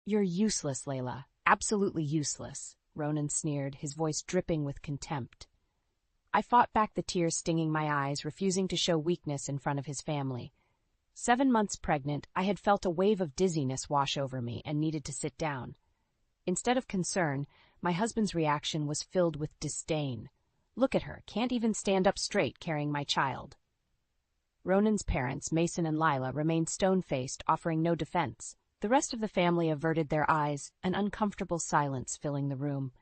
You're useless, Layla. Absolutely useless, Ronan sneered, his voice dripping with contempt. I fought back the tears stinging my eyes, refusing to show weakness in front of his family. 7 months pregnant, I had felt a wave of dizziness wash over me and needed to sit down. Instead of concern, my husband's reaction was filled with disdain. Look at her, can't even stand up straight carrying my child. Ronan's parents, Mason and Layla, remained stone-faced, offering no defense. The rest of the family averted their eyes, an uncomfortable silence filling the room.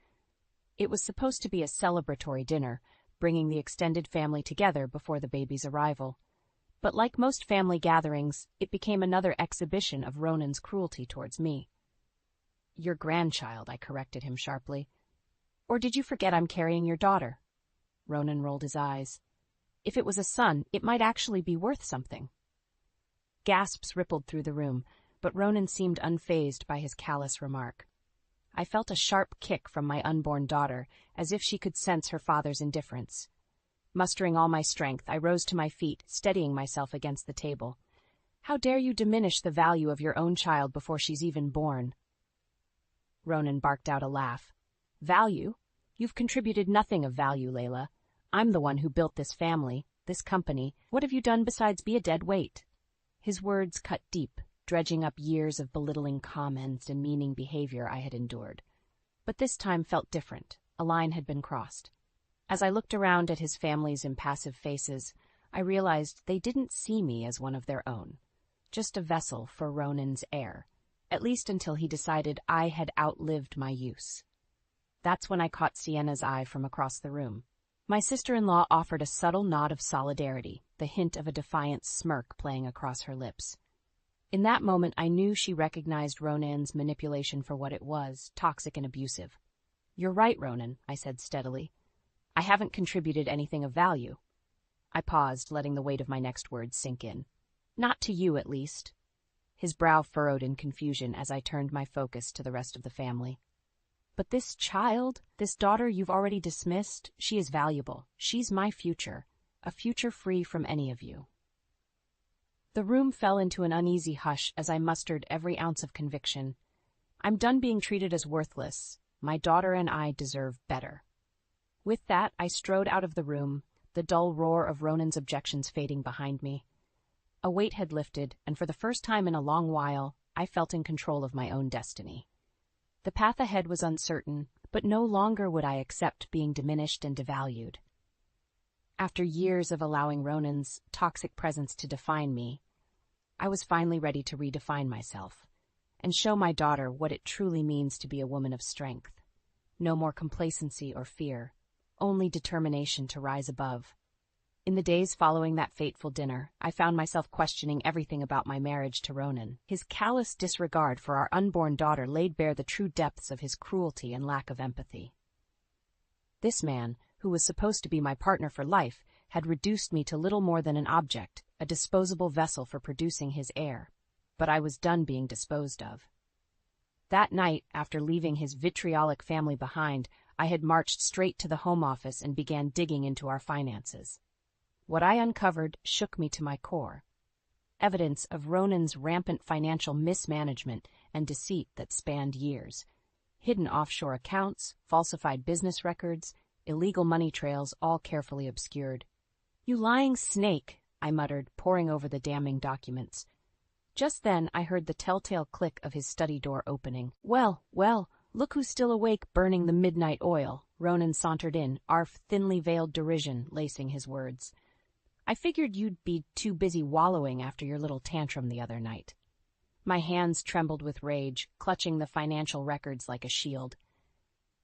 It was supposed to be a celebratory dinner, bringing the extended family together before the baby's arrival. But like most family gatherings, it became another exhibition of Ronan's cruelty towards me. Your grandchild, I corrected him sharply. Or did you forget I'm carrying your daughter? Ronan rolled his eyes. If it was a son, it might actually be worth something. Gasps rippled through the room, but Ronan seemed unfazed by his callous remark. I felt a sharp kick from my unborn daughter, as if she could sense her father's indifference. Mustering all my strength, I rose to my feet, steadying myself against the table. How dare you diminish the value of your own child before she's even born? Ronan barked out a laugh. Value? You've contributed nothing of value, Layla. I'm the one who built this family, this company. What have you done besides be a dead weight? His words cut deep, dredging up years of belittling comments and demeaning behavior I had endured. But this time felt different. A line had been crossed. As I looked around at his family's impassive faces, I realized they didn't see me as one of their own, just a vessel for Ronan's heir, at least until he decided I had outlived my use. That's when I caught Sienna's eye from across the room. My sister-in-law offered a subtle nod of solidarity, the hint of a defiant smirk playing across her lips. In that moment, I knew she recognized Ronan's manipulation for what it was, toxic and abusive. You're right, Ronan, I said steadily. I haven't contributed anything of value. I paused, letting the weight of my next words sink in. Not to you, at least. His brow furrowed in confusion as I turned my focus to the rest of the family. But this child, this daughter you've already dismissed, she is valuable. She's my future, a future free from any of you. The room fell into an uneasy hush as I mustered every ounce of conviction. I'm done being treated as worthless. My daughter and I deserve better. With that, I strode out of the room, the dull roar of Ronan's objections fading behind me. A weight had lifted, and for the first time in a long while, I felt in control of my own destiny. The path ahead was uncertain, but no longer would I accept being diminished and devalued. After years of allowing Ronan's toxic presence to define me, I was finally ready to redefine myself and show my daughter what it truly means to be a woman of strength. No more complacency or fear, only determination to rise above. In the days following that fateful dinner, I found myself questioning everything about my marriage to Ronan. His callous disregard for our unborn daughter laid bare the true depths of his cruelty and lack of empathy. This man, who was supposed to be my partner for life, had reduced me to little more than an object, a disposable vessel for producing his heir. But I was done being disposed of. That night, after leaving his vitriolic family behind, I had marched straight to the home office and began digging into our finances. What I uncovered shook me to my core. Evidence of Ronan's rampant financial mismanagement and deceit that spanned years. Hidden offshore accounts, falsified business records, illegal money trails, all carefully obscured. You lying snake, I muttered, poring over the damning documents. Just then I heard the telltale click of his study door opening. Well, look who's still awake burning the midnight oil. Ronan sauntered in, arf thinly veiled derision lacing his words. I figured you'd be too busy wallowing after your little tantrum the other night. My hands trembled with rage, clutching the financial records like a shield.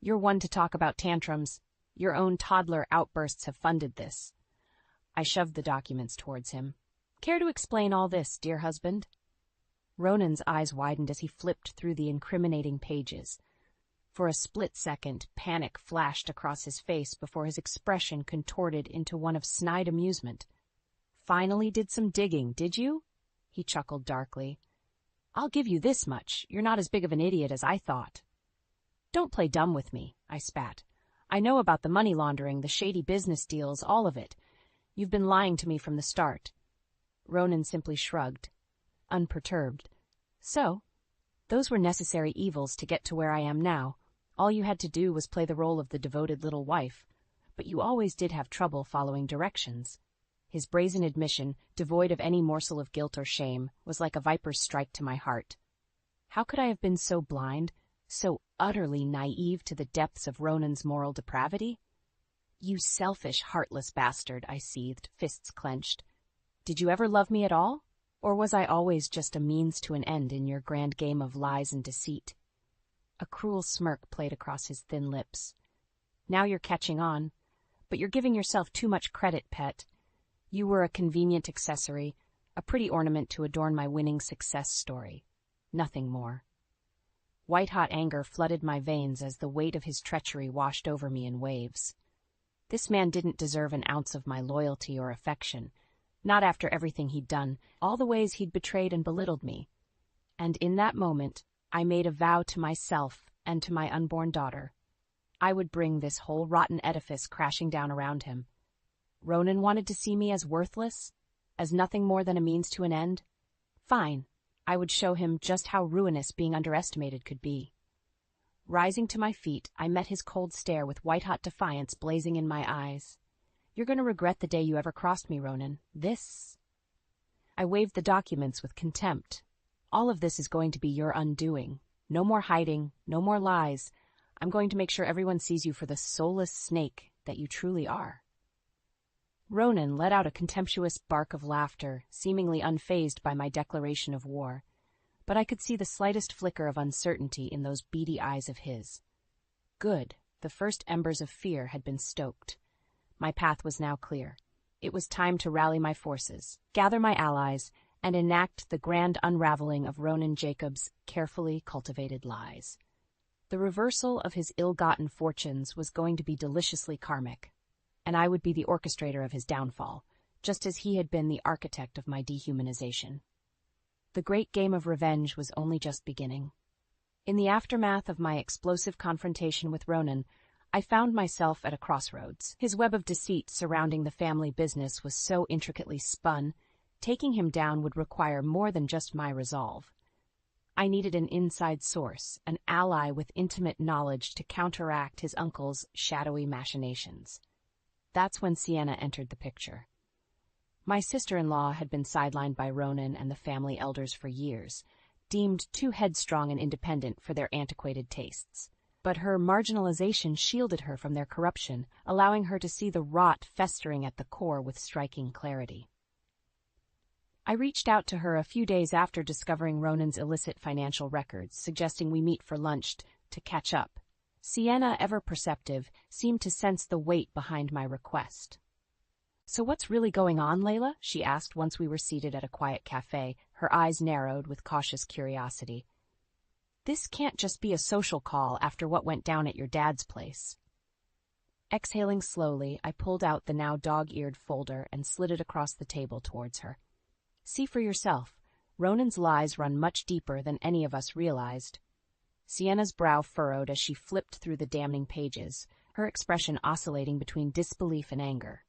You're one to talk about tantrums. Your own toddler outbursts have funded this. I shoved the documents towards him. Care to explain all this, dear husband? Ronan's eyes widened as he flipped through the incriminating pages. For a split second, panic flashed across his face before his expression contorted into one of snide amusement. Finally did some digging, did you? He chuckled darkly. I'll give you this much. You're not as big of an idiot as I thought. Don't play dumb with me, I spat. I know about the money laundering, the shady business deals, all of it. You've been lying to me from the start. Ronan simply shrugged, unperturbed. So, Those were necessary evils to get to where I am now. All you had to do was play the role of the devoted little wife. But you always did have trouble following directions. His brazen admission, devoid of any morsel of guilt or shame, was like a viper's strike to my heart. How could I have been so blind, so utterly naive to the depths of Ronan's moral depravity? You selfish, heartless bastard, I seethed, fists clenched. Did you ever love me at all? Or was I always just a means to an end in your grand game of lies and deceit? A cruel smirk played across his thin lips. Now you're catching on, but you're giving yourself too much credit, pet. You were a convenient accessory, a pretty ornament to adorn my winning success story. Nothing more. White-hot anger flooded my veins as the weight of his treachery washed over me in waves. This man didn't deserve an ounce of my loyalty or affection. Not after everything he'd done, all the ways he'd betrayed and belittled me. And in that moment, I made a vow to myself and to my unborn daughter. I would bring this whole rotten edifice crashing down around him. Ronan wanted to see me as worthless, as nothing more than a means to an end. Fine, I would show him just how ruinous being underestimated could be. Rising to my feet, I met his cold stare with white-hot defiance blazing in my eyes. You're going to regret the day you ever crossed me, Ronan. I waved the documents with contempt. All of this is going to be your undoing. No more hiding, no more lies. I'm going to make sure everyone sees you for the soulless snake that you truly are. Ronan let out a contemptuous bark of laughter, seemingly unfazed by my declaration of war. But I could see the slightest flicker of uncertainty in those beady eyes of his. Good, the first embers of fear had been stoked. My path was now clear. It was time to rally my forces, gather my allies, and enact the grand unraveling of Ronan Jacobs' carefully cultivated lies. The reversal of his ill-gotten fortunes was going to be deliciously karmic, and I would be the orchestrator of his downfall, just as he had been the architect of my dehumanization. The great game of revenge was only just beginning. In the aftermath of my explosive confrontation with Ronan, I found myself at a crossroads. His web of deceit surrounding the family business was so intricately spun, taking him down would require more than just my resolve. I needed an inside source, an ally with intimate knowledge to counteract his uncle's shadowy machinations. That's when Sienna entered the picture. My sister-in-law had been sidelined by Ronan and the family elders for years, deemed too headstrong and independent for their antiquated tastes. But her marginalization shielded her from their corruption, allowing her to see the rot festering at the core with striking clarity. I reached out to her a few days after discovering Ronan's illicit financial records, suggesting we meet for lunch to catch up. Sienna, ever perceptive, seemed to sense the weight behind my request. "So what's really going on, Layla?" she asked once we were seated at a quiet cafe, her eyes narrowed with cautious curiosity. "This can't just be a social call after what went down at your dad's place." Exhaling slowly, I pulled out the now dog-eared folder and slid it across the table towards her. "See for yourself. Ronan's lies run much deeper than any of us realized." Sienna's brow furrowed as she flipped through the damning pages, her expression oscillating between disbelief and anger.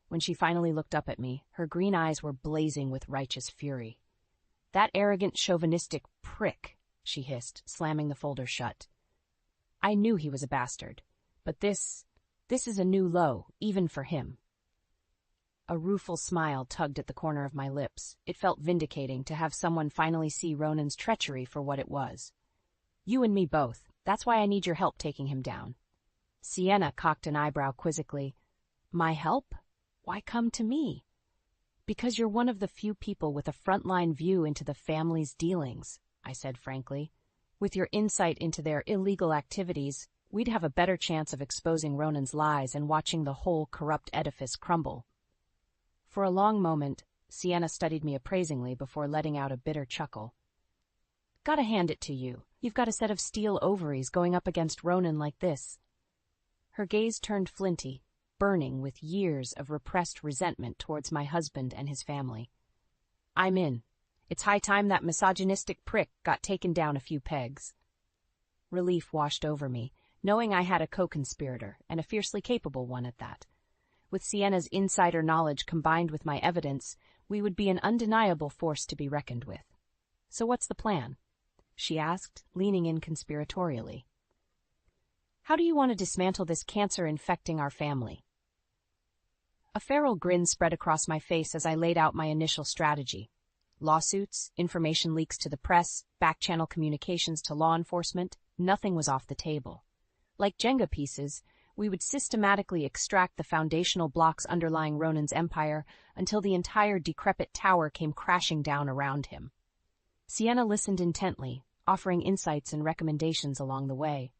When she finally looked up at me, her green eyes were blazing with righteous fury. "That arrogant, chauvinistic prick," she hissed, slamming the folder shut. "I knew he was a bastard, but this is a new low, even for him." A rueful smile tugged at the corner of my lips. It felt vindicating to have someone finally see Ronan's treachery for what it was. "You and me both. That's why I need your help taking him down." Sienna cocked an eyebrow quizzically. "My help? Why come to me?" "Because you're one of the few people with a frontline view into the family's dealings," I said frankly. "With your insight into their illegal activities, we'd have a better chance of exposing Ronan's lies and watching the whole corrupt edifice crumble." For a long moment, Sienna studied me appraisingly before letting out a bitter chuckle. "Gotta hand it to you. You've got a set of steel ovaries going up against Ronan like this." Her gaze turned flinty, burning with years of repressed resentment towards my husband and his family. "I'm in. It's high time that misogynistic prick got taken down a few pegs." Relief washed over me, knowing I had a co-conspirator, and a fiercely capable one at that. With Sienna's insider knowledge combined with my evidence, we would be an undeniable force to be reckoned with. "So what's the plan?" she asked, leaning in conspiratorially. How do you want to dismantle this cancer infecting our family? A feral grin spread across my face as I laid out my initial strategy. Lawsuits, information leaks to the press, back-channel communications to law enforcement, nothing was off the table. Like Jenga pieces, we would systematically extract the foundational blocks underlying Ronan's empire until the entire decrepit tower came crashing down around him. Sienna listened intently, offering insights and recommendations along the way.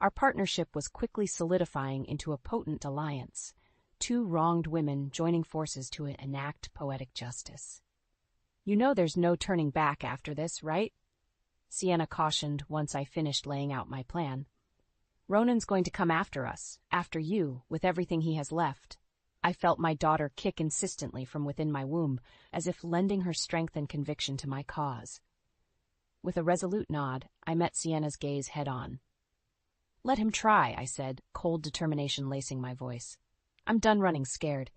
Our partnership was quickly solidifying into a potent alliance, two wronged women joining forces to enact poetic justice. You know there's no turning back after this, right? Sienna cautioned once I finished laying out my plan. Ronan's going to come after us, after you, with everything he has left. I felt my daughter kick insistently from within my womb, as if lending her strength and conviction to my cause. With a resolute nod, I met Sienna's gaze head-on. Let him try, I said, cold determination lacing my voice. I'm done running scared.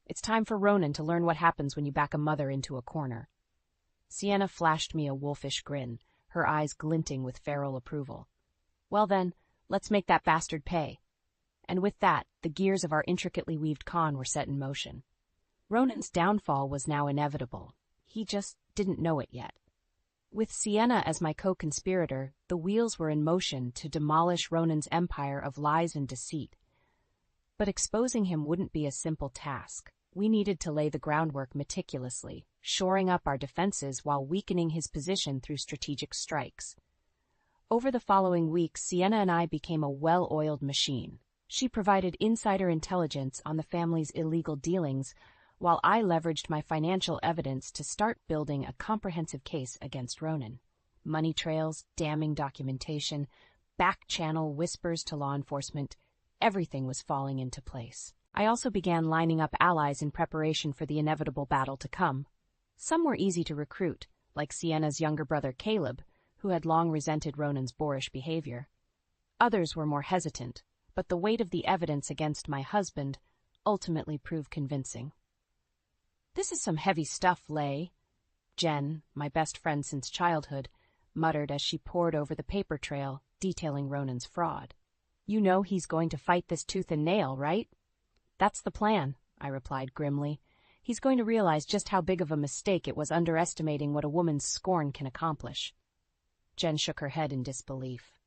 It's time for Ronan to learn what happens when you back a mother into a corner. Sienna flashed me a wolfish grin, her eyes glinting with feral approval. Well then, let's make that bastard pay. And with that, the gears of our intricately weaved con were set in motion. Ronan's downfall was now inevitable. He just didn't know it yet. With Sienna as my co-conspirator, the wheels were in motion to demolish Ronan's empire of lies and deceit. But exposing him wouldn't be a simple task. We needed to lay the groundwork meticulously, shoring up our defenses while weakening his position through strategic strikes. Over the following weeks, Sienna and I became a well-oiled machine. She provided insider intelligence on the family's illegal dealings, while I leveraged my financial evidence to start building a comprehensive case against Ronan. Money trails, damning documentation, back-channel whispers to law enforcement, everything was falling into place. I also began lining up allies in preparation for the inevitable battle to come. Some were easy to recruit, like Sienna's younger brother Caleb, who had long resented Ronan's boorish behavior. Others were more hesitant, but the weight of the evidence against my husband ultimately proved convincing. This is some heavy stuff, Lay, Jen, my best friend since childhood, muttered as she pored over the paper trail detailing Ronan's fraud. You know he's going to fight this tooth and nail, right? That's the plan, I replied grimly. He's going to realize just how big of a mistake it was underestimating what a woman's scorn can accomplish. Jen shook her head in disbelief.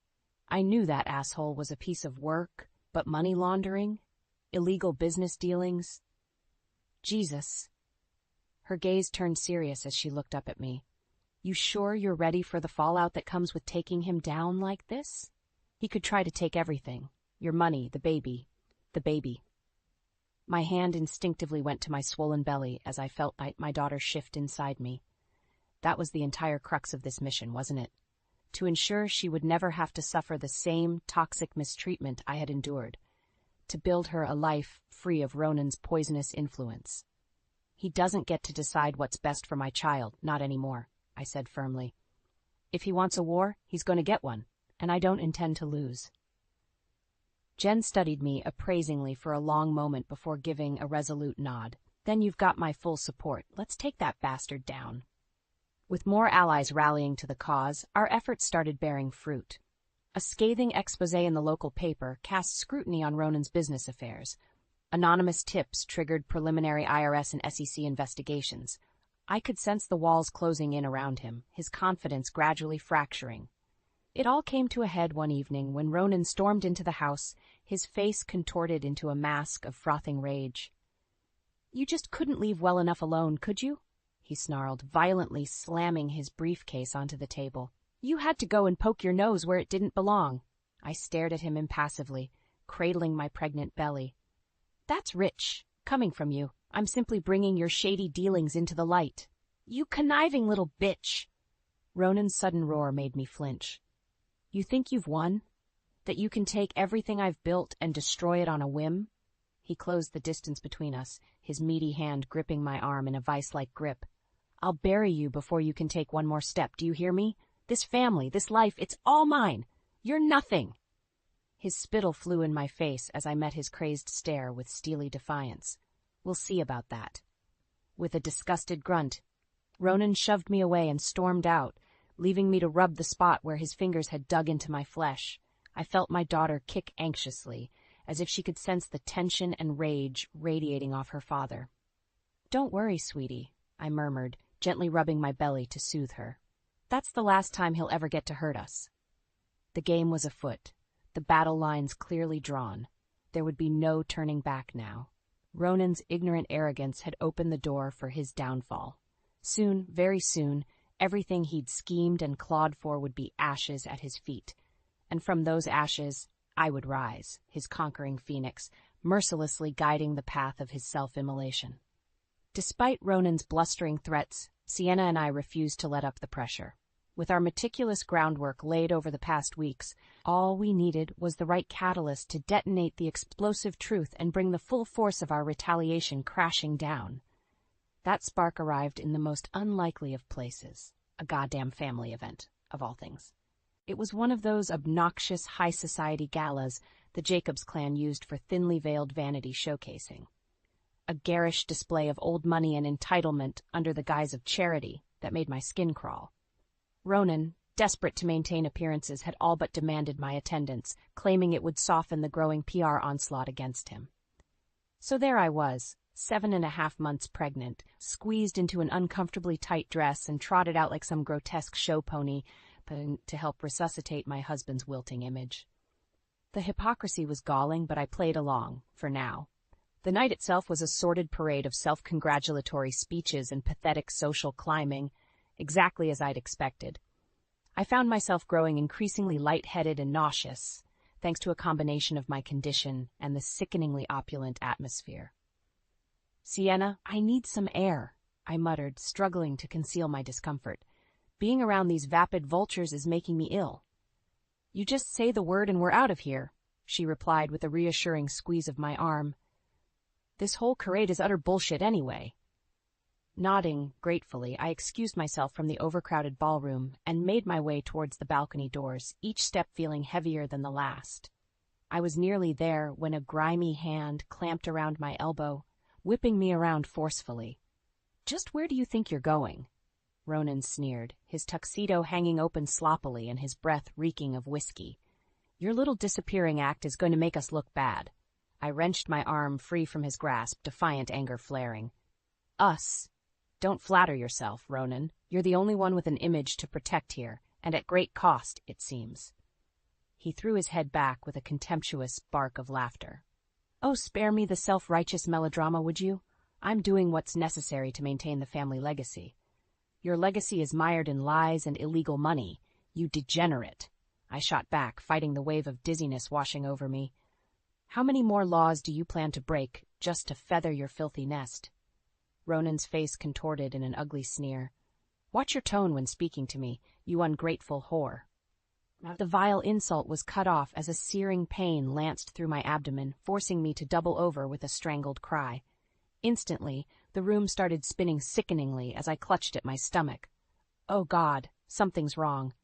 I knew that asshole was a piece of work, but money laundering? Illegal business dealings? Jesus. Her gaze turned serious as she looked up at me. You sure you're ready for the fallout that comes with taking him down like this? He could try to take everything. Your money, the baby. My hand instinctively went to my swollen belly as I felt my daughter shift inside me. That was the entire crux of this mission, wasn't it? To ensure she would never have to suffer the same toxic mistreatment I had endured. To build her a life free of Ronan's poisonous influence. He doesn't get to decide what's best for my child, not anymore, I said firmly. If he wants a war, he's going to get one, and I don't intend to lose. Jen studied me appraisingly for a long moment before giving a resolute nod. Then you've got my full support. Let's take that bastard down. With more allies rallying to the cause, our efforts started bearing fruit. A scathing expose in the local paper cast scrutiny on Ronan's business affairs. Anonymous tips triggered preliminary IRS and SEC investigations. I could sense the walls closing in around him, his confidence gradually fracturing. It all came to a head one evening when Ronan stormed into the house, his face contorted into a mask of frothing rage. You just couldn't leave well enough alone, could you? He snarled, violently slamming his briefcase onto the table. You had to go and poke your nose where it didn't belong. I stared at him impassively, cradling my pregnant belly. That's rich, coming from you. I'm simply bringing your shady dealings into the light. You conniving little bitch! Ronan's sudden roar made me flinch. You think you've won? That you can take everything I've built and destroy it on a whim? He closed the distance between us, his meaty hand gripping my arm in a vice-like grip. I'll bury you before you can take one more step, do you hear me? This family, this life, it's all mine. You're nothing. His spittle flew in my face as I met his crazed stare with steely defiance. We'll see about that. With a disgusted grunt, Ronan shoved me away and stormed out, leaving me to rub the spot where his fingers had dug into my flesh. I felt my daughter kick anxiously, as if she could sense the tension and rage radiating off her father. "Don't worry, sweetie," I murmured, gently rubbing my belly to soothe her. "That's the last time he'll ever get to hurt us." The game was afoot, the battle lines clearly drawn. There would be no turning back now. Ronan's ignorant arrogance had opened the door for his downfall. Soon, very soon, everything he'd schemed and clawed for would be ashes at his feet. And from those ashes, I would rise, his conquering phoenix, mercilessly guiding the path of his self-immolation. Despite Ronan's blustering threats, Sienna and I refused to let up the pressure. With our meticulous groundwork laid over the past weeks, all we needed was the right catalyst to detonate the explosive truth and bring the full force of our retaliation crashing down. That spark arrived in the most unlikely of places, a goddamn family event, of all things. It was one of those obnoxious high society galas the Jacobs clan used for thinly veiled vanity showcasing. A garish display of old money and entitlement under the guise of charity that made my skin crawl. Ronan, desperate to maintain appearances, had all but demanded my attendance, claiming it would soften the growing PR onslaught against him. So there I was, 7.5 months pregnant, squeezed into an uncomfortably tight dress and trotted out like some grotesque show pony to help resuscitate my husband's wilting image. The hypocrisy was galling, but I played along, for now. The night itself was a sordid parade of self-congratulatory speeches and pathetic social climbing, exactly as I'd expected. I found myself growing increasingly lightheaded and nauseous, thanks to a combination of my condition and the sickeningly opulent atmosphere. "Sienna, I need some air," I muttered, struggling to conceal my discomfort. "Being around these vapid vultures is making me ill." "You just say the word and we're out of here," she replied with a reassuring squeeze of my arm. "This whole charade is utter bullshit anyway." Nodding gratefully, I excused myself from the overcrowded ballroom and made my way towards the balcony doors, each step feeling heavier than the last. I was nearly there when a grimy hand clamped around my elbow, whipping me around forcefully. "Just where do you think you're going?" Ronan sneered, his tuxedo hanging open sloppily and his breath reeking of whiskey. "Your little disappearing act is going to make us look bad." I wrenched my arm free from his grasp, defiant anger flaring. "Us? Don't flatter yourself, Ronan. You're the only one with an image to protect here, and at great cost, it seems." He threw his head back with a contemptuous bark of laughter. "Oh, spare me the self-righteous melodrama, would you? I'm doing what's necessary to maintain the family legacy." "Your legacy is mired in lies and illegal money, you degenerate." I shot back, fighting the wave of dizziness washing over me. "How many more laws do you plan to break, just to feather your filthy nest?" Ronan's face contorted in an ugly sneer. "Watch your tone when speaking to me, you ungrateful whore." The vile insult was cut off as a searing pain lanced through my abdomen, forcing me to double over with a strangled cry. Instantly, the room started spinning sickeningly as I clutched at my stomach. "Oh God, something's wrong."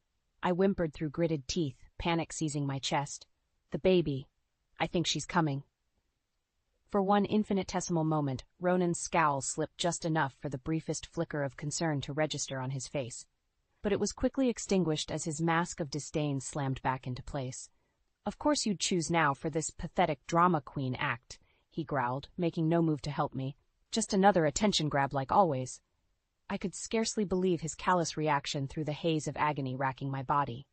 I whimpered through gritted teeth, panic seizing my chest. "The baby. I think she's coming." For one infinitesimal moment, Ronan's scowl slipped just enough for the briefest flicker of concern to register on his face. But it was quickly extinguished as his mask of disdain slammed back into place. "Of course you'd choose now for this pathetic drama queen act," he growled, making no move to help me. "Just another attention grab like always." I could scarcely believe his callous reaction through the haze of agony racking my body.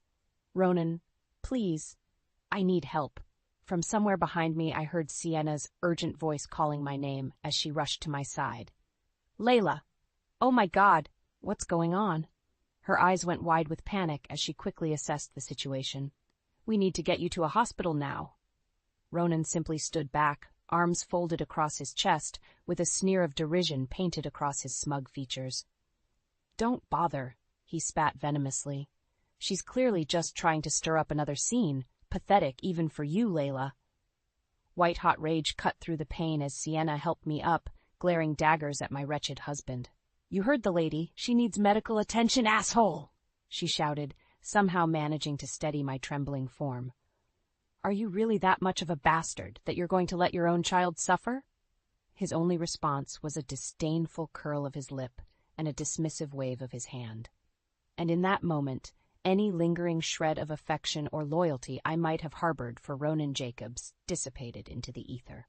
"Ronan, please, I need help." From somewhere behind me, I heard Sienna's urgent voice calling my name as she rushed to my side. "Layla! Oh my God, what's going on?" Her eyes went wide with panic as she quickly assessed the situation. "We need to get you to a hospital now." Ronan simply stood back, arms folded across his chest, with a sneer of derision painted across his smug features. "Don't bother," he spat venomously. "She's clearly just trying to stir up another scene. Pathetic even for you, Layla." White-hot rage cut through the pain as Sienna helped me up, glaring daggers at my wretched husband. "You heard the lady. She needs medical attention, asshole!" she shouted, somehow managing to steady my trembling form. "Are you really that much of a bastard that you're going to let your own child suffer?" His only response was a disdainful curl of his lip and a dismissive wave of his hand. and in that moment, any lingering shred of affection or loyalty I might have harbored for Ronan Jacobs dissipated into the ether.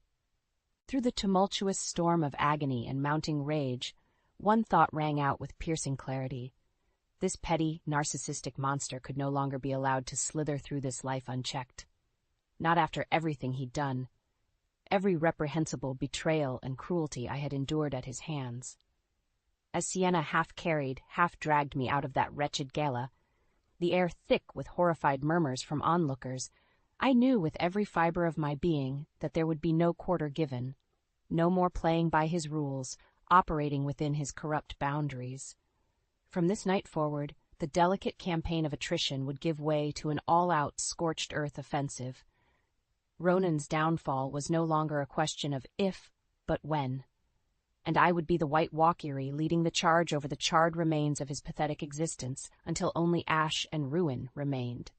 Through the tumultuous storm of agony and mounting rage, one thought rang out with piercing clarity. This petty, narcissistic monster could no longer be allowed to slither through this life unchecked. Not after everything he'd done, every reprehensible betrayal and cruelty I had endured at his hands. As Sienna half-carried, half-dragged me out of that wretched gala, the air thick with horrified murmurs from onlookers, I knew with every fiber of my being that there would be no quarter given, no more playing by his rules, operating within his corrupt boundaries. From this night forward, the delicate campaign of attrition would give way to an all-out scorched earth offensive. Ronan's downfall was no longer a question of if, but when. And I would be the White Walkyrie leading the charge over the charred remains of his pathetic existence until only ash and ruin remained.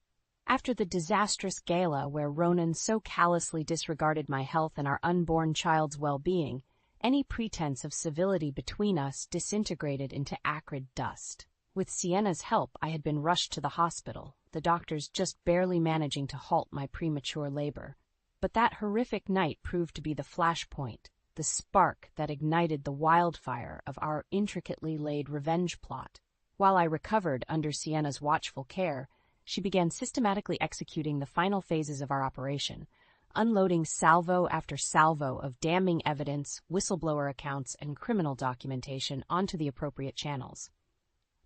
After the disastrous gala where Ronan so callously disregarded my health and our unborn child's well-being, any pretense of civility between us disintegrated into acrid dust. With Sienna's help, I had been rushed to the hospital, the doctors just barely managing to halt my premature labor. But that horrific night proved to be the flashpoint, the spark that ignited the wildfire of our intricately laid revenge plot. While I recovered under Sienna's watchful care, she began systematically executing the final phases of our operation, unloading salvo after salvo of damning evidence, whistleblower accounts, and criminal documentation onto the appropriate channels.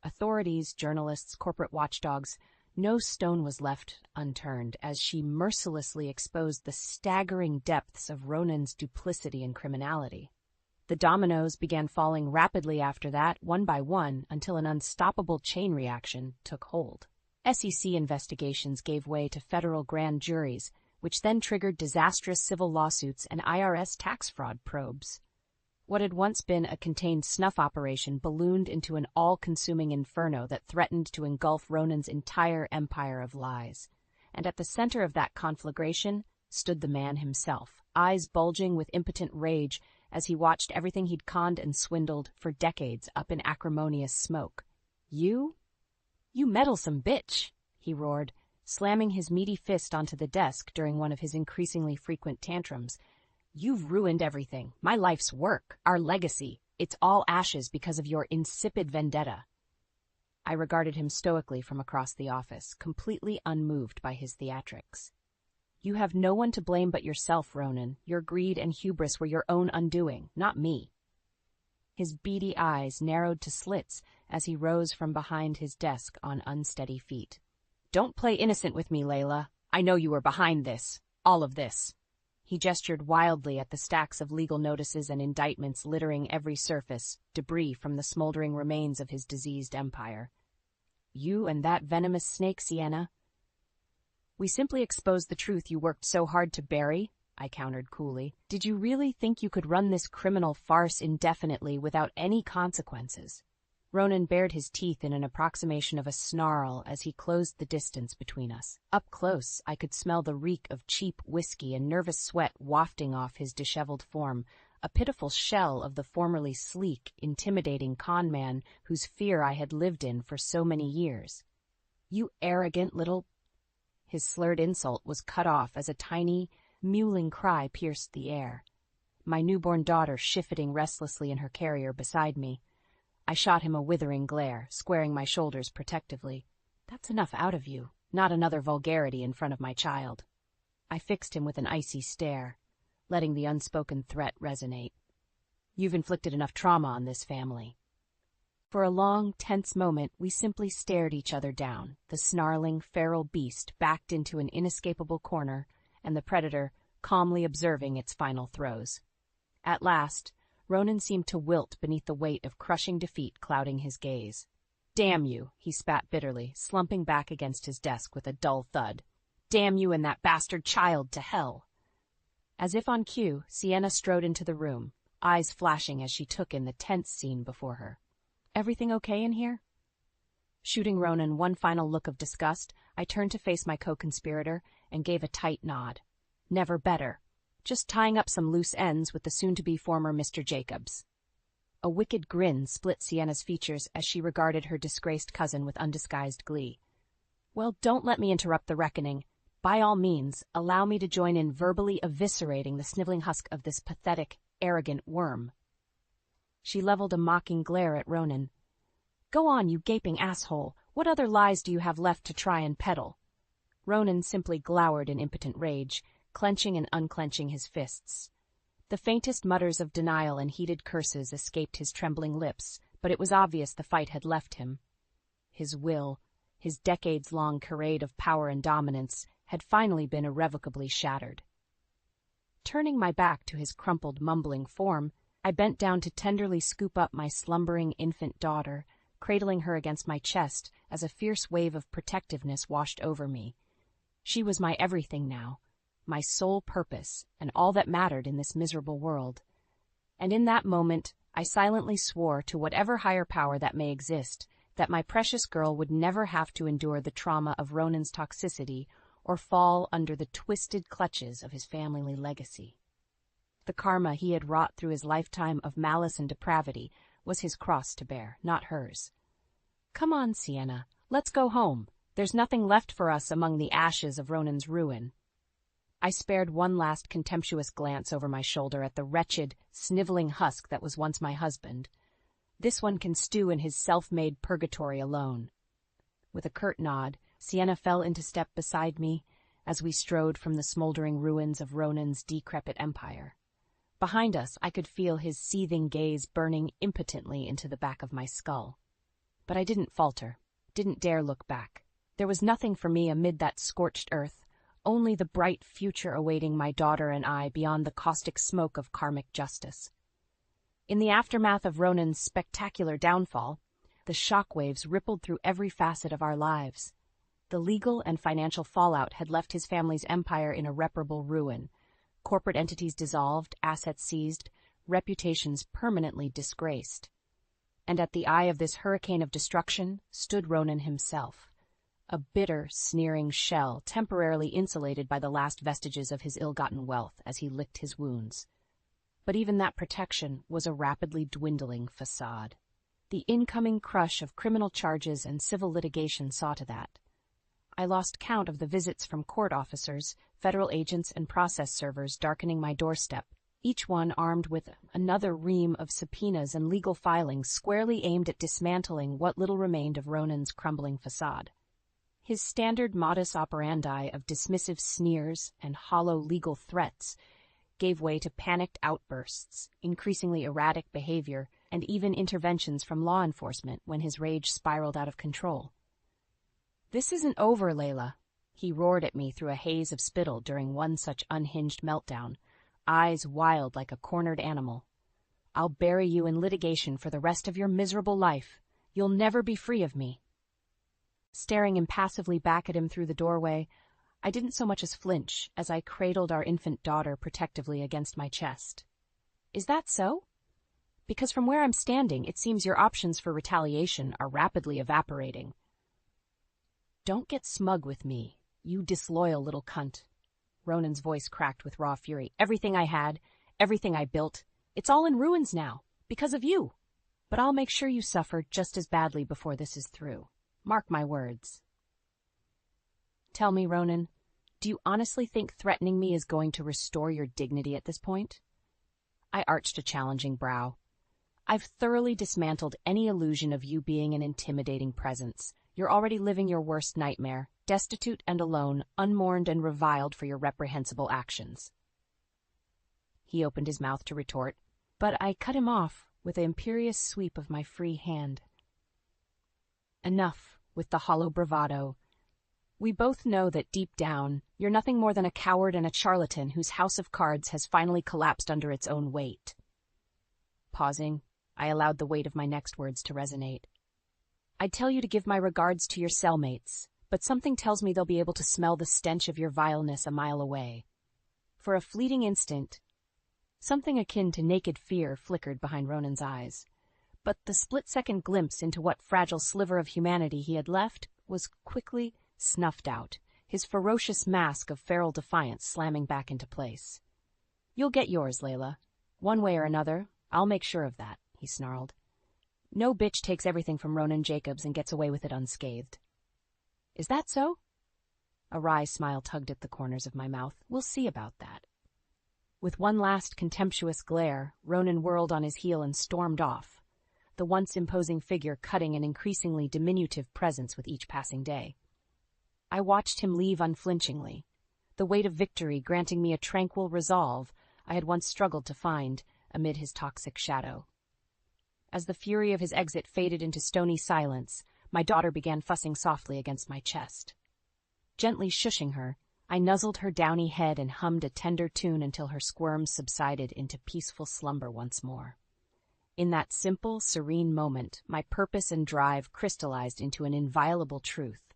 Authorities, journalists, corporate watchdogs, no stone was left unturned as she mercilessly exposed the staggering depths of Ronan's duplicity and criminality. The dominoes began falling rapidly after that, one by one, until an unstoppable chain reaction took hold. SEC investigations gave way to federal grand juries, which then triggered disastrous civil lawsuits and IRS tax fraud probes. What had once been a contained snuff operation ballooned into an all-consuming inferno that threatened to engulf Ronan's entire empire of lies. And at the center of that conflagration stood the man himself, eyes bulging with impotent rage as he watched everything he'd conned and swindled for decades up in acrimonious smoke. You meddlesome bitch, he roared, slamming his meaty fist onto the desk during one of his increasingly frequent tantrums. You've ruined everything. My life's work, our legacy. It's all ashes because of your insipid vendetta. I regarded him stoically from across the office, completely unmoved by his theatrics. You have no one to blame but yourself, Ronan. Your greed and hubris were your own undoing, not me. His beady eyes narrowed to slits as he rose from behind his desk on unsteady feet. Don't play innocent with me, Layla. I know you were behind this. All of this. He gestured wildly at the stacks of legal notices and indictments littering every surface, debris from the smoldering remains of his diseased empire. You and that venomous snake, Sienna. We simply exposed the truth you worked so hard to bury, I countered coolly. Did you really think you could run this criminal farce indefinitely without any consequences? Ronan bared his teeth in an approximation of a snarl as he closed the distance between us. Up close, I could smell the reek of cheap whiskey and nervous sweat wafting off his disheveled form, a pitiful shell of the formerly sleek, intimidating con man whose fear I had lived in for so many years. You arrogant little... His slurred insult was cut off as a tiny, mewling cry pierced the air. My newborn daughter shifting restlessly in her carrier beside me. I shot him a withering glare, squaring my shoulders protectively. That's enough out of you. Not another vulgarity in front of my child. I fixed him with an icy stare, letting the unspoken threat resonate. You've inflicted enough trauma on this family. For a long, tense moment, we simply stared each other down, the snarling, feral beast backed into an inescapable corner, and the predator calmly observing its final throes. At last, Ronan seemed to wilt beneath the weight of crushing defeat clouding his gaze. Damn you, he spat bitterly, slumping back against his desk with a dull thud. Damn you and that bastard child to hell. As if on cue, Sienna strode into the room, eyes flashing as she took in the tense scene before her. Everything okay in here? Shooting Ronan one final look of disgust, I turned to face my co-conspirator and gave a tight nod. Never better. Just tying up some loose ends with the soon-to-be former Mr. Jacobs. A wicked grin split Sienna's features as she regarded her disgraced cousin with undisguised glee. Well, don't let me interrupt the reckoning. By all means, allow me to join in verbally eviscerating the sniveling husk of this pathetic, arrogant worm. She leveled a mocking glare at Ronan. Go on, you gaping asshole. What other lies do you have left to try and peddle? Ronan simply glowered in impotent rage, clenching and unclenching his fists. The faintest mutters of denial and heated curses escaped his trembling lips, but it was obvious the fight had left him. His will, his decades-long charade of power and dominance, had finally been irrevocably shattered. Turning my back to his crumpled, mumbling form, I bent down to tenderly scoop up my slumbering infant daughter, cradling her against my chest as a fierce wave of protectiveness washed over me. She was my everything now, my sole purpose, and all that mattered in this miserable world. And in that moment, I silently swore to whatever higher power that may exist, that my precious girl would never have to endure the trauma of Ronan's toxicity or fall under the twisted clutches of his family legacy. The karma he had wrought through his lifetime of malice and depravity was his cross to bear, not hers. Come on, Sienna, let's go home. There's nothing left for us among the ashes of Ronan's ruin. I spared one last contemptuous glance over my shoulder at the wretched, sniveling husk that was once my husband. This one can stew in his self-made purgatory alone. With a curt nod, Sienna fell into step beside me as we strode from the smoldering ruins of Ronan's decrepit empire. Behind us, I could feel his seething gaze burning impotently into the back of my skull. But I didn't falter, didn't dare look back. There was nothing for me amid that scorched earth, only the bright future awaiting my daughter and I beyond the caustic smoke of karmic justice. In the aftermath of Ronan's spectacular downfall, the shockwaves rippled through every facet of our lives. The legal and financial fallout had left his family's empire in irreparable ruin. Corporate entities dissolved, assets seized, reputations permanently disgraced. And at the eye of this hurricane of destruction stood Ronan himself, a bitter, sneering shell temporarily insulated by the last vestiges of his ill-gotten wealth as he licked his wounds. But even that protection was a rapidly dwindling facade. The incoming crush of criminal charges and civil litigation saw to that. I lost count of the visits from court officers, federal agents, and process servers darkening my doorstep, each one armed with another ream of subpoenas and legal filings squarely aimed at dismantling what little remained of Ronan's crumbling facade. His standard modus operandi of dismissive sneers and hollow legal threats gave way to panicked outbursts, increasingly erratic behavior, and even interventions from law enforcement when his rage spiraled out of control. "This isn't over, Layla," he roared at me through a haze of spittle during one such unhinged meltdown, eyes wild like a cornered animal. "I'll bury you in litigation for the rest of your miserable life. You'll never be free of me." Staring impassively back at him through the doorway, I didn't so much as flinch as I cradled our infant daughter protectively against my chest. "Is that so? Because from where I'm standing, it seems your options for retaliation are rapidly evaporating." "Don't get smug with me, you disloyal little cunt." Ronan's voice cracked with raw fury. "Everything I had, everything I built, it's all in ruins now, because of you. But I'll make sure you suffer just as badly before this is through. Mark my words." "Tell me, Ronan, do you honestly think threatening me is going to restore your dignity at this point?" I arched a challenging brow. "I've thoroughly dismantled any illusion of you being an intimidating presence. You're already living your worst nightmare, destitute and alone, unmourned and reviled for your reprehensible actions." He opened his mouth to retort, but I cut him off with an imperious sweep of my free hand. "Enough with the hollow bravado. We both know that deep down, you're nothing more than a coward and a charlatan whose house of cards has finally collapsed under its own weight." Pausing, I allowed the weight of my next words to resonate. "I'd tell you to give my regards to your cellmates, but something tells me they'll be able to smell the stench of your vileness a mile away." For a fleeting instant, something akin to naked fear flickered behind Ronan's eyes. But the split-second glimpse into what fragile sliver of humanity he had left was quickly snuffed out, his ferocious mask of feral defiance slamming back into place. "You'll get yours, Layla. One way or another, I'll make sure of that. he snarled. No bitch takes everything from Ronan Jacobs and gets away with it unscathed. Is that so? A wry smile tugged at the corners of my mouth. We'll see about that. With one last contemptuous glare, Ronan whirled on his heel and stormed off, the once imposing figure cutting an increasingly diminutive presence with each passing day. I watched him leave unflinchingly, the weight of victory granting me a tranquil resolve I had once struggled to find amid his toxic shadow. As the fury of his exit faded into stony silence, my daughter began fussing softly against my chest. Gently shushing her, I nuzzled her downy head and hummed a tender tune until her squirms subsided into peaceful slumber once more. In that simple, serene moment, my purpose and drive crystallized into an inviolable truth.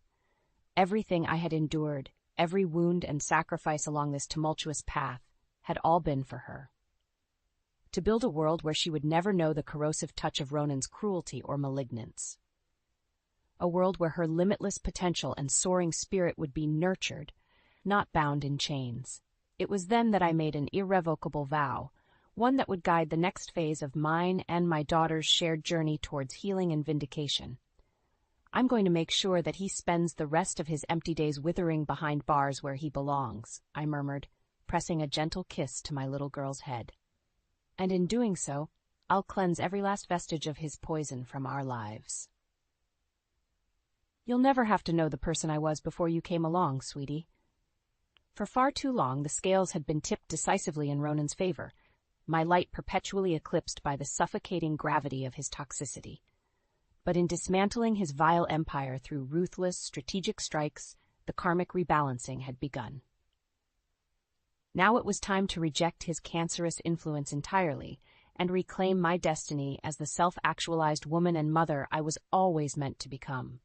Everything I had endured, every wound and sacrifice along this tumultuous path, had all been for her. To build a world where she would never know the corrosive touch of Ronan's cruelty or malignance. A world where her limitless potential and soaring spirit would be nurtured, not bound in chains. It was then that I made an irrevocable vow, one that would guide the next phase of mine and my daughter's shared journey towards healing and vindication. I'm going to make sure that he spends the rest of his empty days withering behind bars where he belongs, I murmured, pressing a gentle kiss to my little girl's head. And in doing so, I'll cleanse every last vestige of his poison from our lives. You'll never have to know the person I was before you came along, sweetie. For far too long, the scales had been tipped decisively in Ronan's favor, my light perpetually eclipsed by the suffocating gravity of his toxicity. But in dismantling his vile empire through ruthless, strategic strikes, the karmic rebalancing had begun. Now it was time to reject his cancerous influence entirely and reclaim my destiny as the self-actualized woman and mother I was always meant to become.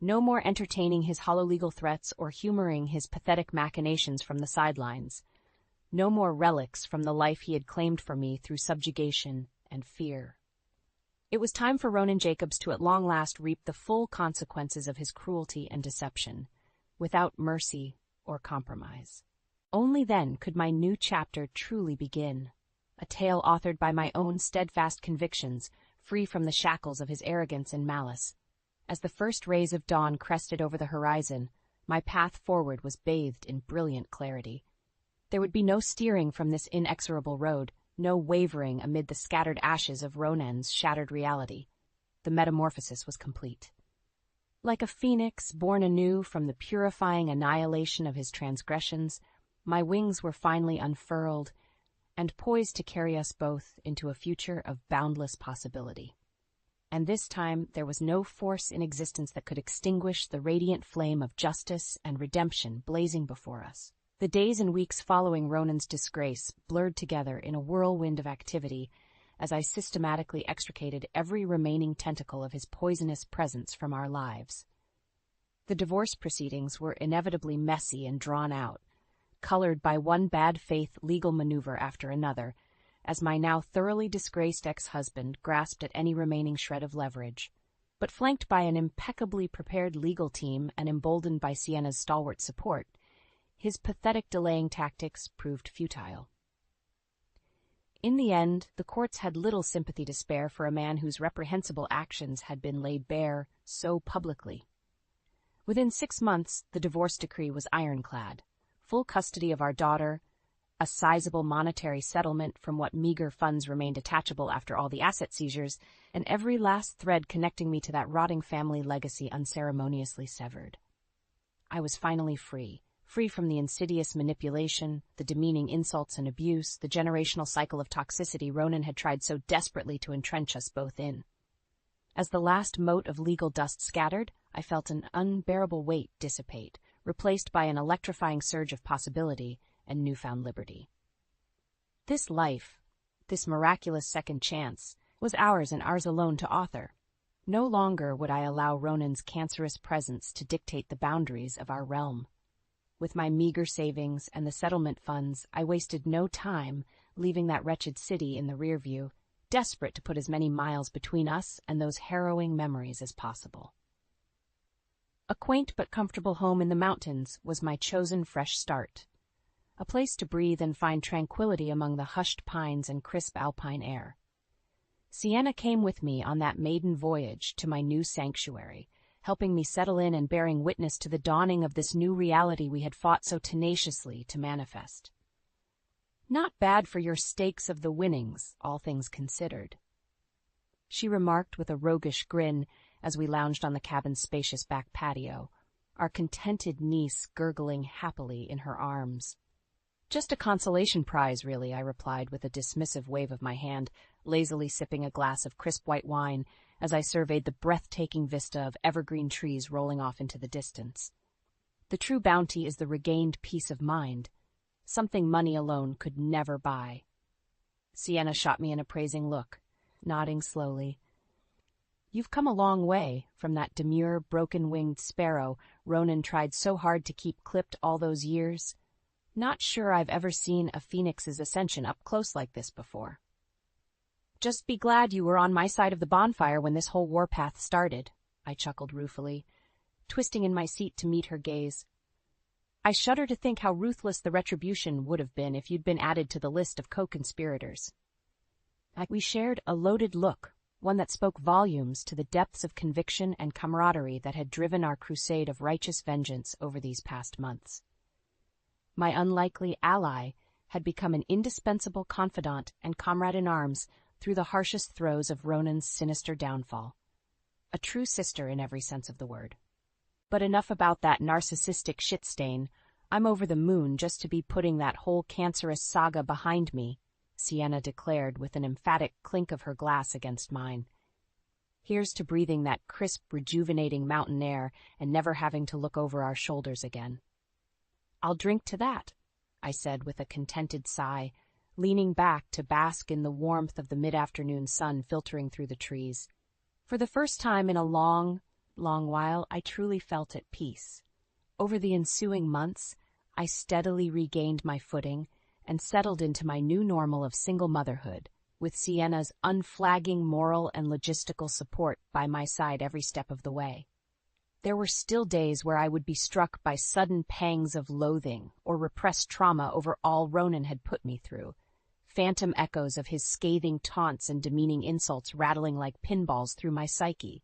No more entertaining his hollow legal threats or humoring his pathetic machinations from the sidelines. No more relics from the life he had claimed for me through subjugation and fear. It was time for Ronan Jacobs to at long last reap the full consequences of his cruelty and deception, without mercy or compromise. Only then could my new chapter truly begin, a tale authored by my own steadfast convictions, free from the shackles of his arrogance and malice. As the first rays of dawn crested over the horizon, my path forward was bathed in brilliant clarity. There would be no steering from this inexorable road, no wavering amid the scattered ashes of Ronan's shattered reality. The metamorphosis was complete. Like a phoenix born anew from the purifying annihilation of his transgressions, my wings were finally unfurled and poised to carry us both into a future of boundless possibility. And this time there was no force in existence that could extinguish the radiant flame of justice and redemption blazing before us. The days and weeks following Ronan's disgrace blurred together in a whirlwind of activity as I systematically extricated every remaining tentacle of his poisonous presence from our lives. The divorce proceedings were inevitably messy and drawn out, colored by one bad faith legal maneuver after another, as my now thoroughly disgraced ex-husband grasped at any remaining shred of leverage. But flanked by an impeccably prepared legal team and emboldened by Sienna's stalwart support, his pathetic delaying tactics proved futile. In the end, the courts had little sympathy to spare for a man whose reprehensible actions had been laid bare so publicly. Within 6 months, the divorce decree was ironclad. Full custody of our daughter, a sizable monetary settlement from what meager funds remained attachable after all the asset seizures, and every last thread connecting me to that rotting family legacy unceremoniously severed. I was finally free from the insidious manipulation, the demeaning insults and abuse, the generational cycle of toxicity Ronan had tried so desperately to entrench us both in. As the last mote of legal dust scattered, I felt an unbearable weight dissipate, replaced by an electrifying surge of possibility and newfound liberty. This life, this miraculous second chance, was ours and ours alone to author. No longer would I allow Ronan's cancerous presence to dictate the boundaries of our realm. With my meager savings and the settlement funds, I wasted no time leaving that wretched city in the rear view, desperate to put as many miles between us and those harrowing memories as possible. A quaint but comfortable home in the mountains was my chosen fresh start, a place to breathe and find tranquility among the hushed pines and crisp alpine air. Sienna came with me on that maiden voyage to my new sanctuary, helping me settle in and bearing witness to the dawning of this new reality we had fought so tenaciously to manifest. "Not bad for your stakes of the winnings, all things considered," she remarked with a roguish grin as we lounged on the cabin's spacious back patio, our contented niece gurgling happily in her arms. "Just a consolation prize, really," I replied with a dismissive wave of my hand, lazily sipping a glass of crisp white wine as I surveyed the breathtaking vista of evergreen trees rolling off into the distance. The true bounty is the regained peace of mind, something money alone could never buy. Sienna shot me an appraising look, nodding slowly. "You've come a long way from that demure, broken-winged sparrow Ronan tried so hard to keep clipped all those years. Not sure I've ever seen a phoenix's ascension up close like this before." "Just be glad you were on my side of the bonfire when this whole warpath started," I chuckled ruefully, twisting in my seat to meet her gaze. "I shudder to think how ruthless the retribution would have been if you'd been added to the list of co-conspirators." We shared a loaded look, one that spoke volumes to the depths of conviction and camaraderie that had driven our crusade of righteous vengeance over these past months. My unlikely ally had become an indispensable confidant and comrade-in-arms through the harshest throes of Ronan's sinister downfall. A true sister in every sense of the word. But enough about that narcissistic shit stain. I'm over the moon just to be putting that whole cancerous saga behind me, Sienna declared with an emphatic clink of her glass against mine. "Here's to breathing that crisp, rejuvenating mountain air and never having to look over our shoulders again." "I'll drink to that," I said with a contented sigh, leaning back to bask in the warmth of the mid-afternoon sun filtering through the trees. For the first time in a long, long while, I truly felt at peace. Over the ensuing months, I steadily regained my footing and settled into my new normal of single motherhood, with Sienna's unflagging moral and logistical support by my side every step of the way. There were still days where I would be struck by sudden pangs of loathing or repressed trauma over all Ronan had put me through, phantom echoes of his scathing taunts and demeaning insults rattling like pinballs through my psyche.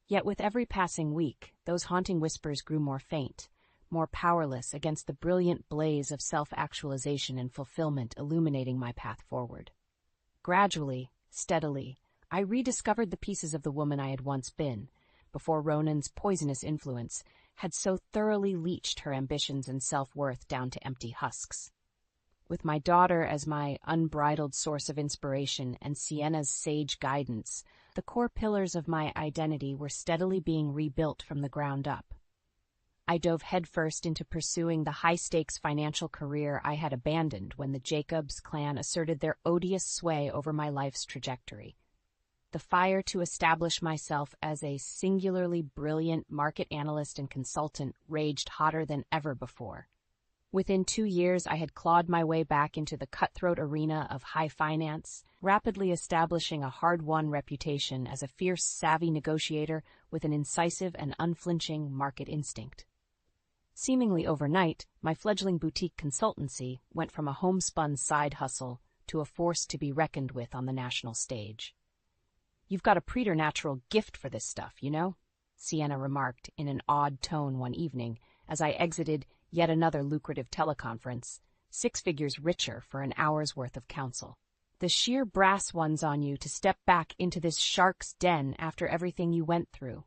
Yet with every passing week, those haunting whispers grew more faint, more powerless against the brilliant blaze of self-actualization and fulfillment illuminating my path forward. Gradually, steadily, I rediscovered the pieces of the woman I had once been, before Ronan's poisonous influence had so thoroughly leached her ambitions and self-worth down to empty husks. With my daughter as my unbridled source of inspiration and Sienna's sage guidance, the core pillars of my identity were steadily being rebuilt from the ground up. I dove headfirst into pursuing the high-stakes financial career I had abandoned when the Jacobs clan asserted their odious sway over my life's trajectory. The fire to establish myself as a singularly brilliant market analyst and consultant raged hotter than ever before. Within 2 years, I had clawed my way back into the cutthroat arena of high finance, rapidly establishing a hard-won reputation as a fierce, savvy negotiator with an incisive and unflinching market instinct. Seemingly overnight, my fledgling boutique consultancy went from a homespun side hustle to a force to be reckoned with on the national stage. "You've got a preternatural gift for this stuff, you know?" Sienna remarked in an odd tone one evening as I exited yet another lucrative teleconference, 6 figures richer for an hour's worth of counsel. "The sheer brass one's on you to step back into this shark's den after everything you went through."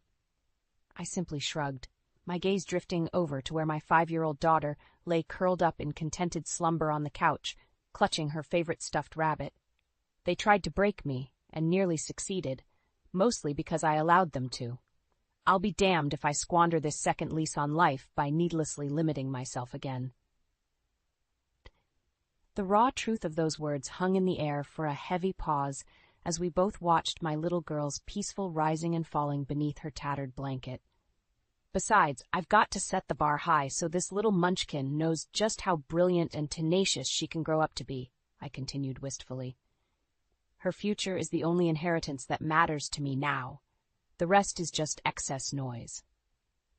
I simply shrugged, my gaze drifting over to where my 5-year-old daughter lay curled up in contented slumber on the couch, clutching her favorite stuffed rabbit. "They tried to break me, and nearly succeeded, mostly because I allowed them to. I'll be damned if I squander this second lease on life by needlessly limiting myself again." The raw truth of those words hung in the air for a heavy pause as we both watched my little girl's peaceful rising and falling beneath her tattered blanket. "Besides, I've got to set the bar high so this little munchkin knows just how brilliant and tenacious she can grow up to be," I continued wistfully. "Her future is the only inheritance that matters to me now. The rest is just excess noise."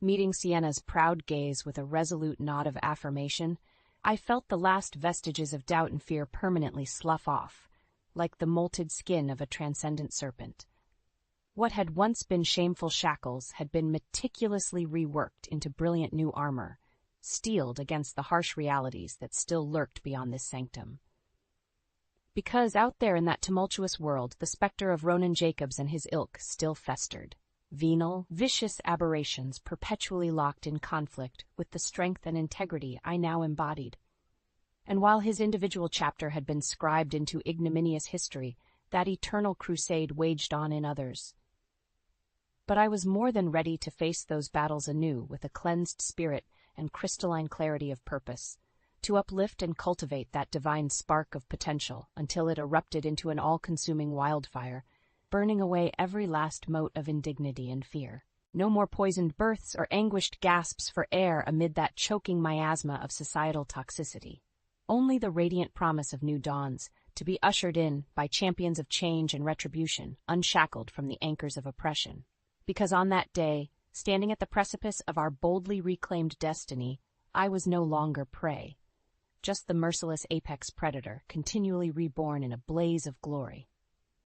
Meeting Sienna's proud gaze with a resolute nod of affirmation, I felt the last vestiges of doubt and fear permanently slough off, like the molted skin of a transcendent serpent. What had once been shameful shackles had been meticulously reworked into brilliant new armor, steeled against the harsh realities that still lurked beyond this sanctum. Because out there in that tumultuous world, the specter of Ronan Jacobs and his ilk still festered. Venal, vicious aberrations perpetually locked in conflict with the strength and integrity I now embodied. And while his individual chapter had been scribed into ignominious history, that eternal crusade waged on in others. But I was more than ready to face those battles anew with a cleansed spirit and crystalline clarity of purpose, to uplift and cultivate that divine spark of potential until it erupted into an all-consuming wildfire, burning away every last mote of indignity and fear. No more poisoned births or anguished gasps for air amid that choking miasma of societal toxicity. Only the radiant promise of new dawns, to be ushered in by champions of change and retribution, unshackled from the anchors of oppression. Because on that day, standing at the precipice of our boldly reclaimed destiny, I was no longer prey, just the merciless apex predator, continually reborn in a blaze of glory.